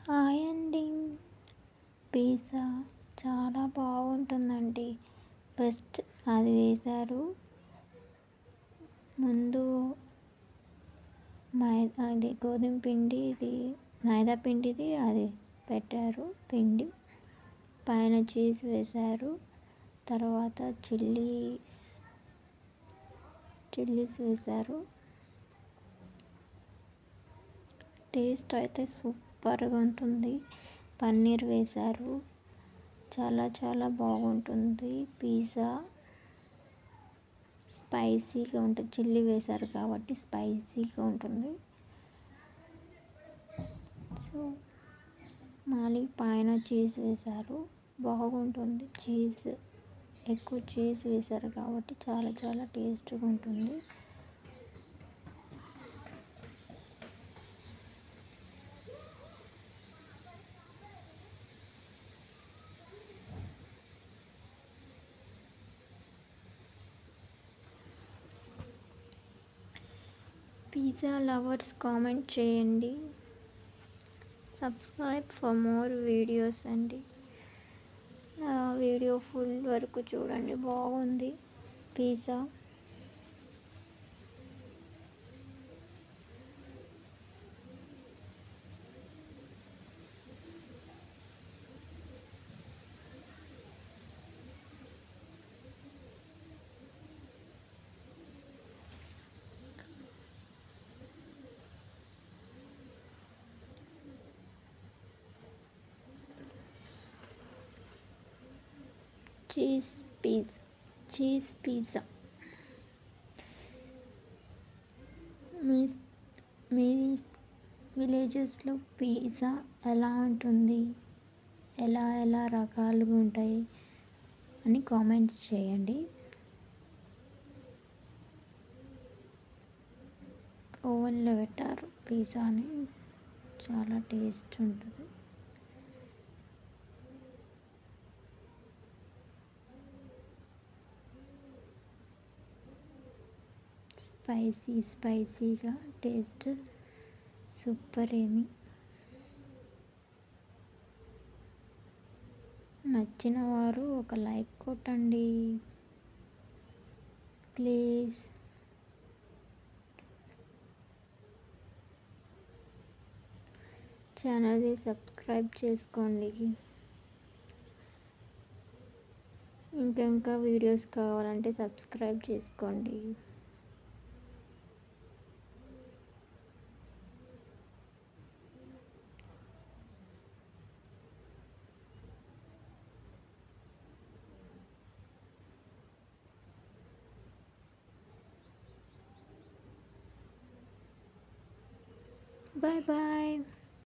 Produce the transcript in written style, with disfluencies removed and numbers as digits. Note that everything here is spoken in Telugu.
హాయ్ అండి. పిజ్జా చాలా బాగుంటుందండి. ఫస్ట్ అది వేశారు. ముందు గోధుమ పిండి, ఇది మైదా పిండిది అది పెట్టారు పిండి. పైన చీజ్ వేశారు. తర్వాత చిల్లీస్ వేశారు. టేస్ట్ అయితే సూపర్గా ఉంటుంది. పన్నీర్ వేశారు. చాలా చాలా బాగుంటుంది పిజ్జా. స్పైసీగా ఉంటుంది. చిల్లీ వేశారు కాబట్టి స్పైసీగా ఉంటుంది. సో మళ్ళీ పైన చీజ్ వేశారు. బాగుంటుంది. ఎక్కువ చీజ్ వేశారు కాబట్టి చాలా చాలా టేస్ట్గా ఉంటుంది. పిజ్జా లవర్స్ కామెంట్ చేయండి. సబ్స్క్రైబ్ ఫర్ మోర్ వీడియోస్ అండి. వీడియో ఫుల్ వరకు చూడండి. బాగుంది పిజ్జా. Cheese pizza. మీ విలేజెస్లో పిజ్జా ఎలా ఉంటుంది, ఎలా రకాలుగా ఉంటాయి అని కామెంట్స్ చేయండి. ఓవెన్లో పెట్టారు పిజ్జాని. చాలా టేస్ట్ ఉంటుంది. స్పైసీగా టేస్ట్ సూపర్. నచ్చిన వారు ఒక లైక్ కొట్టండి ప్లీజ్. ఛానల్ని సబ్స్క్రైబ్ చేసుకోండి. ఇంకా వీడియోస్ కావాలంటే సబ్స్క్రైబ్ చేసుకోండి. Bye bye.